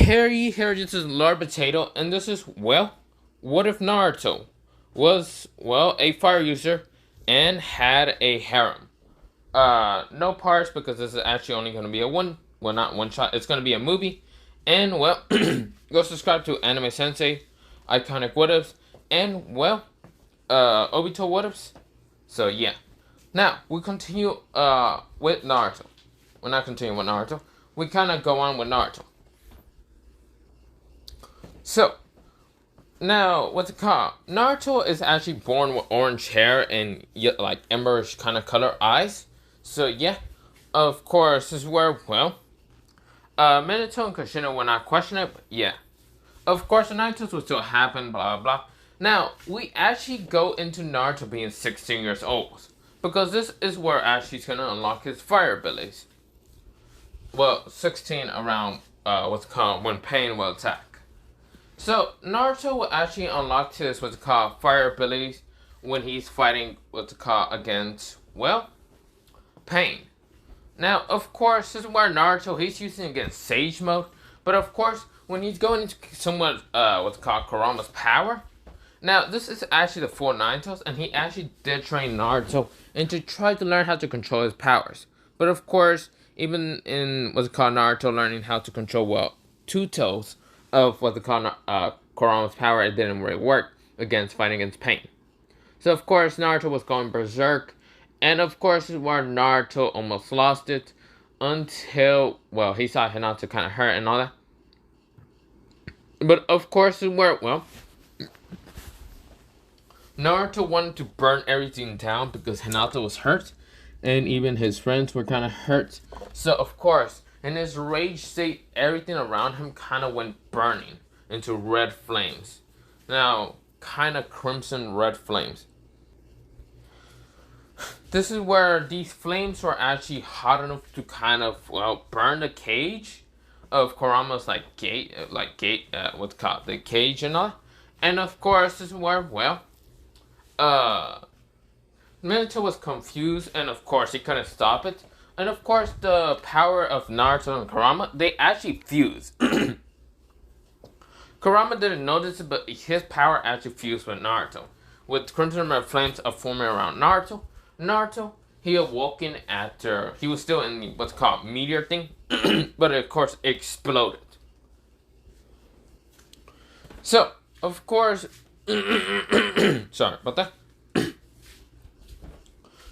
Here, this is Lord Potato, and this is, well, what if Naruto was, well, a fire user and had a harem? No parts because this is actually only going to be a not one shot, it's going to be a movie. And, well, go subscribe to Anime Sensei, Iconic What Ifs, and, well, Obito What Ifs. So, yeah. Now, we continue, with Naruto. We're not continuing with Naruto. We kind of go on with Naruto. So, now, what's it called? Naruto is actually born with orange hair and, like, emberish kind of color eyes. So, yeah. Of course, this is where, well, Minato and Kushina will not question it, but yeah. Of course, the Ninetales will still happen, blah, blah. Now, we actually go into Naruto being 16 years old. Because this is where actually he's going to unlock his fire abilities. Well, 16 around, what's it called, when Pain will attack. So, Naruto will actually unlock his, what's it called, fire abilities when he's fighting, what's it called, against, well, Pain. Now, of course, this is where Naruto, he's using against Sage Mode. But, of course, when he's going into somewhat, what's it called, Kurama's power. Now, this is actually the full Ninetales, and he actually did train Naruto and to try to learn how to control his powers. But, of course, even in what's it called, Naruto learning how to control, well, two toes of what's it called, Kurama's power, it didn't really work against fighting against Pain. So, of course, Naruto was going berserk. And, of course, this is where Naruto almost lost it until, well, he saw Hinata kind of hurt and all that. But, of course, this is where, well, Naruto wanted to burn everything down because Hinata was hurt. And even his friends were kind of hurt. So, of course, in his rage state, everything around him kind of went burning into red flames. Now, kind of crimson red flames. This is where these flames were actually hot enough to kind of, well, burn the cage of Kurama's, what's it called, the cage and all. And, of course, this is where, well, Minato was confused, and of course he couldn't stop it. And of course the power of Naruto and Kurama, they actually fused. Kurama didn't notice it, but his power actually fused with Naruto. With crimson red flames forming around Naruto, he awoken after, he was still in the, what's called, meteor thing. But of course it exploded. So, of course, sorry about that.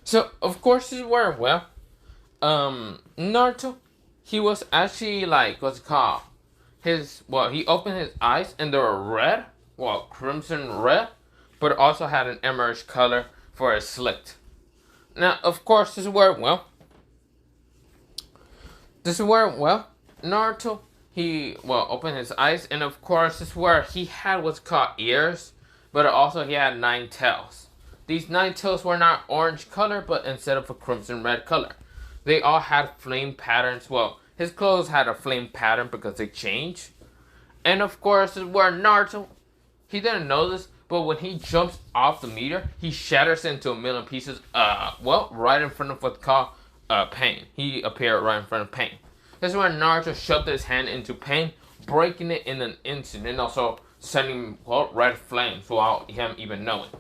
So, of course, this is where, well, Naruto, he was actually, like, what's it called? He opened his eyes, and they were red, well, crimson red, but it also had an emberish color for his slit. Now, of course, this is where, well, Naruto, he, well, opened his eyes, and of course, this is where he had what's called ears, but also he had 9 tails. These 9 tails were not orange color, but instead of a crimson red color. They all had flame patterns. Well, his clothes had a flame pattern because they changed. And of course, this is where Naruto, he didn't know this, but when he jumps off the meteor, he shatters into a million pieces, right in front of what's called, Pain. He appeared right in front of Pain. This is where Naruto shoved his hand into Pain, breaking it in an instant, and also sending, well, red flames without him even knowing.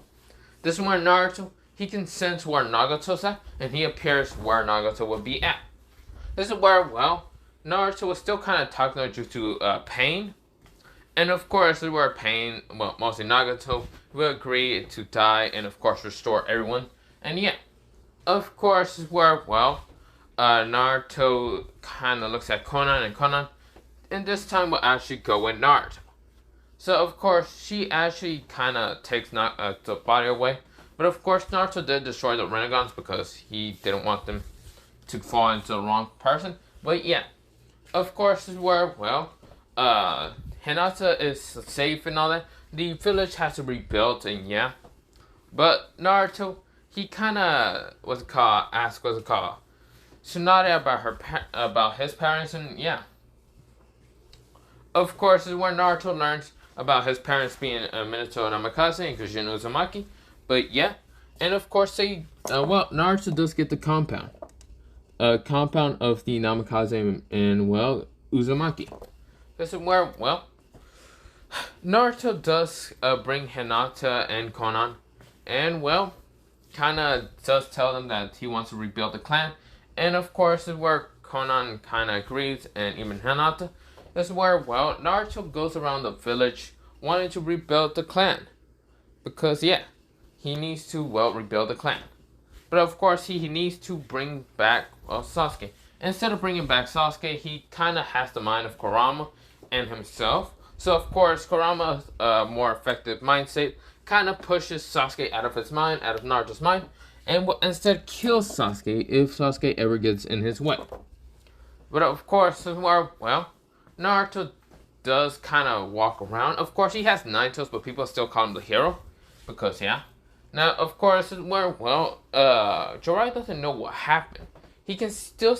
This is where Naruto, he can sense where Nagato's at, and he appears where Nagato would be at. This is where, well, Naruto was still kind of talking to Pain. And of course, this is where Pain, well, mostly Nagato, will agree to die and of course restore everyone. And yeah, of course, this is where, well, Naruto kind of looks at Konan, and this time will actually go with Naruto. So, of course, she actually kind of takes the body away. But, of course, Naruto did destroy the Renegons because he didn't want them to fall into the wrong person. But, yeah. Of course, this is where, well, Hinata is safe and all that. The village has to rebuild, and yeah. But Naruto, he kind of, asked Tsunade about his parents, and yeah. Of course, this is where Naruto learns about his parents being Minato Namikaze and Kushina Uzumaki. But yeah, and of course Naruto does get the compound. Compound of the Namikaze and, well, Uzumaki. This is where, well, Naruto does bring Hinata and Konan, and well, kind of does tell them that he wants to rebuild the clan, and of course, this is where Konan kind of agrees, and even Hinata. This is where, well, Naruto goes around the village wanting to rebuild the clan, because yeah, he needs to, well, rebuild the clan. But of course, he needs to bring back, well, Sasuke. Instead of bringing back Sasuke, he kind of has the mind of Kurama and himself. So of course, Kurama's more effective mindset kind of pushes Sasuke out of his mind, out of Naruto's mind, and will instead kill Sasuke if Sasuke ever gets in his way. But of course, well, Naruto does kind of walk around. Of course, he has 9 tails, but people still call him the hero. Because, yeah. Now, of course, well, Jiraiya doesn't know what happened. He can still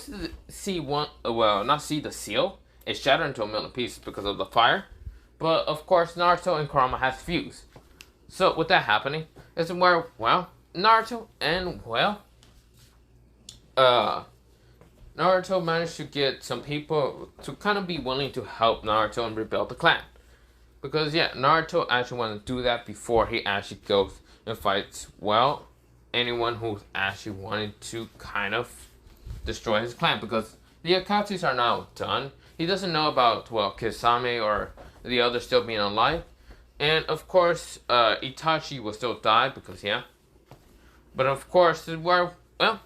see one, well, not see the seal. It's shattered into a million pieces because of the fire. But, of course, Naruto and Kurama has fused. So, with that happening, it's where, well, Naruto and, well, Naruto managed to get some people to kind of be willing to help Naruto and rebuild the clan. Because, yeah, Naruto actually wanted to do that before he actually goes and fights, well, anyone who actually wanted to kind of destroy his clan. Because the Akatsu's are now done. He doesn't know about, well, Kisame or the others still being alive. And, of course, Itachi will still die because, yeah. But, of course, where, well,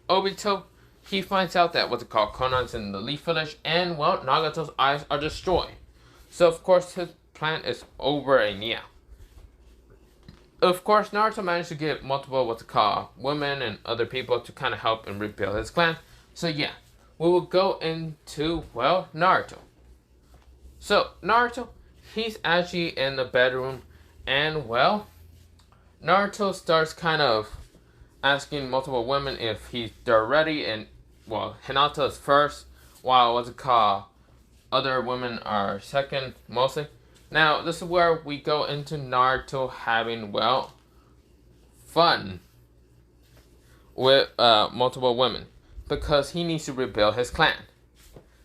Obito, he finds out that what's it called, Konan's in the Leaf Village, and, well, Nagato's eyes are destroyed. So, of course, his plan is over, and yeah. Of course, Naruto managed to get multiple, what's it called, women and other people to kind of help and rebuild his clan. So, yeah, we will go into, well, Naruto. So, Naruto, he's actually in the bedroom, and, well, Naruto starts kind of asking multiple women if they're ready, and, well, Hinata is first, while, what's it called, other women are second, mostly. Now, this is where we go into Naruto having, well, fun with multiple women, because he needs to rebuild his clan.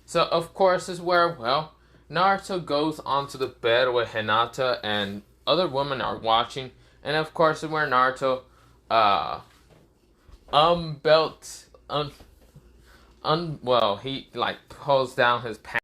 So, of course, this is where, well, Naruto goes onto the bed with Hinata, and other women are watching, and of course, this is where Naruto, well, he, like, pulls down his pants.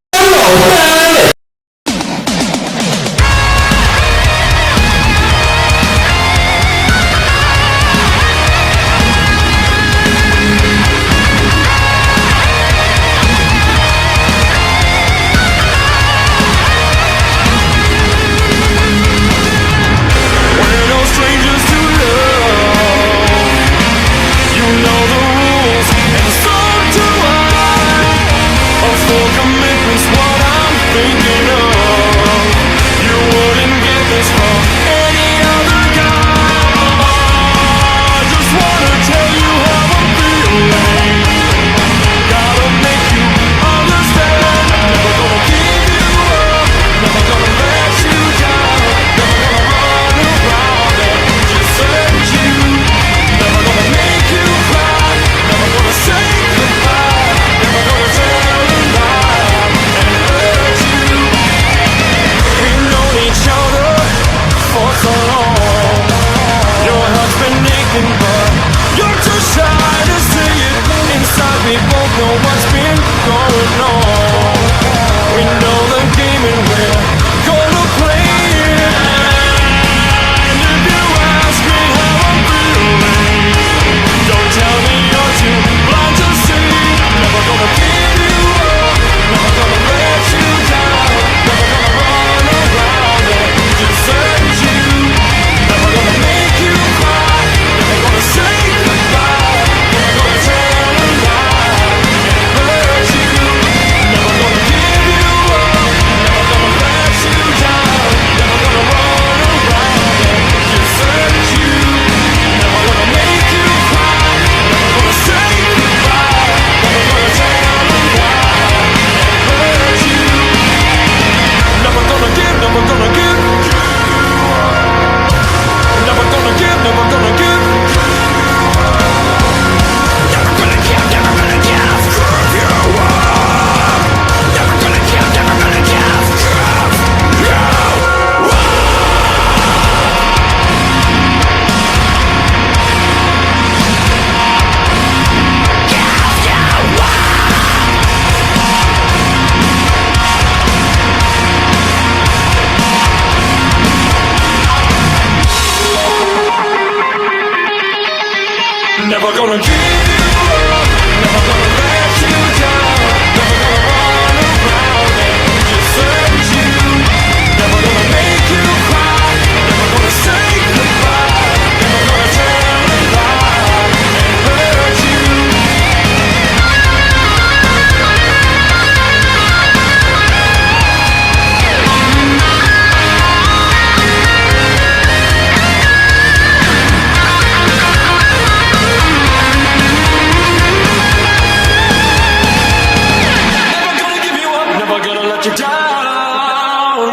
Never gonna let you down.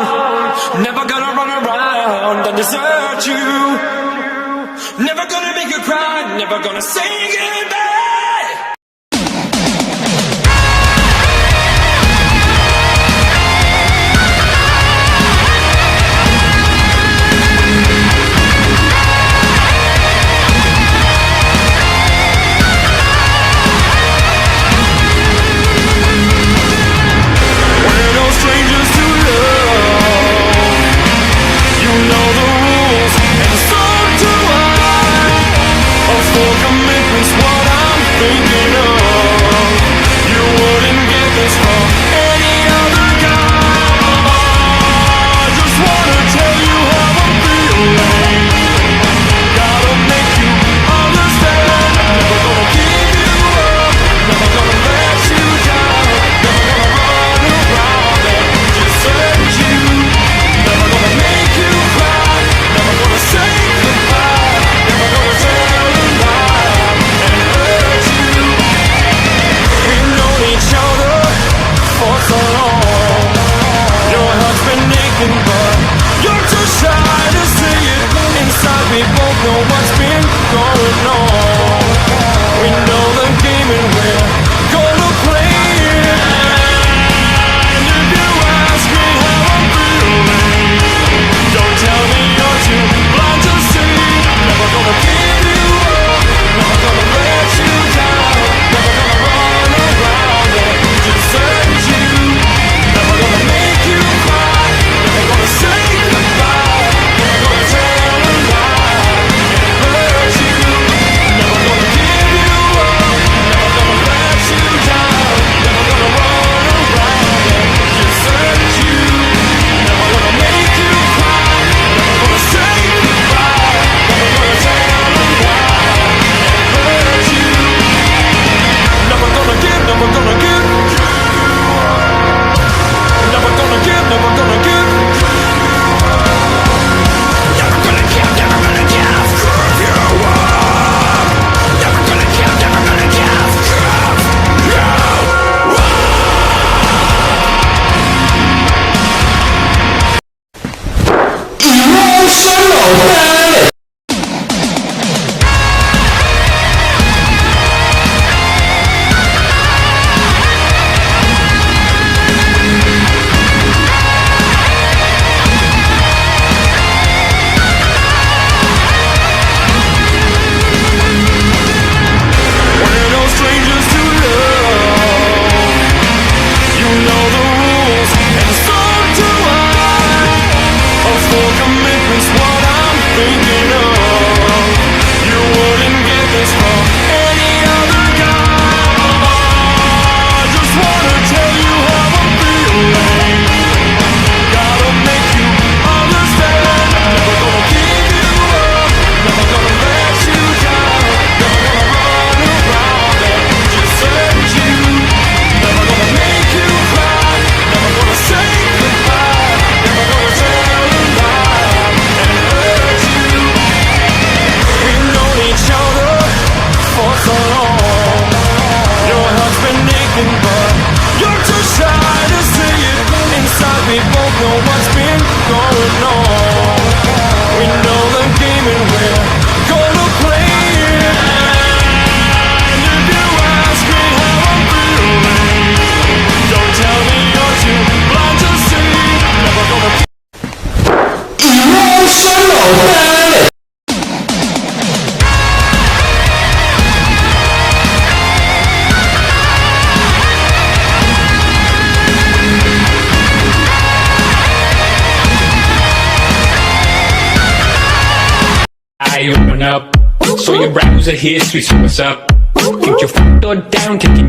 Never gonna run around and desert you. Never gonna make you cry. Never gonna say goodbye. I open up, so your browser history, so what's up? Think you're fucked or down, taking